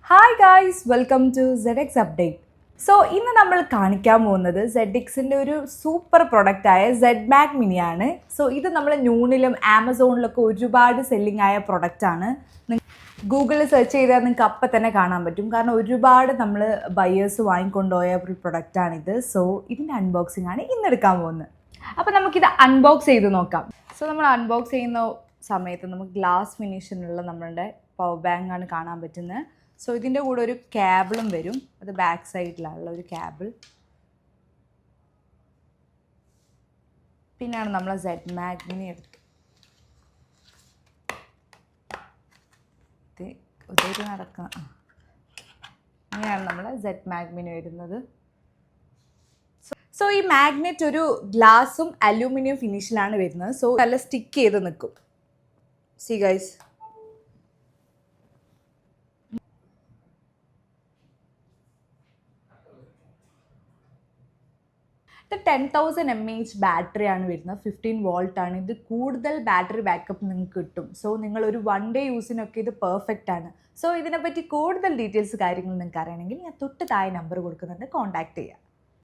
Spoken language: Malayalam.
Hi guys, welcome to ZX update. So ഇന്ന് നമ്മൾ കാണിക്കാൻ പോകുന്നത് ZXൻ്റെ ഒരു സൂപ്പർ പ്രൊഡക്റ്റായ സെഡ് മാഗ് മിനി ആണ്. സോ ഇത് നമ്മൾ നൂണിലും ആമസോണിലൊക്കെ ഒരുപാട് സെല്ലിംഗ് ആയ പ്രൊഡക്റ്റാണ്. ഗൂഗിളിൽ സെർച്ച് ചെയ്താൽ നിങ്ങൾക്ക് അപ്പം തന്നെ കാണാൻ പറ്റും. കാരണം ഒരുപാട് നമ്മൾ ബയേഴ്സ് വാങ്ങിക്കൊണ്ടുപോയ ഒരു പ്രൊഡക്റ്റാണിത്. സോ ഇതിൻ്റെ അൺബോക്സിംഗ് ആണ് ഇന്ന് എടുക്കാൻ പോകുന്നത്. അപ്പോൾ നമുക്കിത് അൺബോക്സ് ചെയ്ത് നോക്കാം. സോ നമ്മൾ അൺബോക്സ് ചെയ്യുന്ന സമയത്ത് നമുക്ക് ഗ്ലാസ് ഫിനിഷിനുള്ള നമ്മളുടെ പവർ ബാങ്ക് ആണ് കാണാൻ പറ്റുന്നത്. സോ ഇതിൻ്റെ കൂടെ ഒരു കേബിളും വരും. അത് ബാക്ക് സൈഡിലുള്ള ഒരു കേബിൾ. പിന്നെയാണ് നമ്മൾ സെഡ് മാഗ് മിനി എടുത്ത് ഇതൊരു നടക്കുന്ന ഇങ്ങനെയാണ് നമ്മൾ സെഡ് മാഗ് മിനി വരുന്നത്. സോ ഈ മാഗ്നറ്റ് ഒരു ഗ്ലാസും അലൂമിനിയം ഫിനിഷിലാണ് വരുന്നത്. സോ നല്ല സ്റ്റിക്ക് ചെയ്ത് നിൽക്കും. സി ഗൈസ്, ഇത് 10,000 mAh ബാറ്ററിയാണ് വരുന്നത്. 15 വോൾട്ട് ആണ്. ഇത് കൂടുതൽ ബാറ്ററി ബാക്കപ്പ് നിങ്ങൾക്ക് കിട്ടും. സോ നിങ്ങൾ ഒരു 1 ഡേ യൂസിനൊക്കെ ഇത് പെർഫെക്റ്റ് ആണ്. സോ ഇതിനെപ്പറ്റി കൂടുതൽ ഡീറ്റെയിൽസ് കാര്യങ്ങൾ നിങ്ങൾക്ക് അറിയണമെങ്കിൽ ഞാൻ തൊട്ട് താഴെ നമ്പർ കൊടുക്കുന്നുണ്ട്, കോൺടാക്ട് ചെയ്യുക.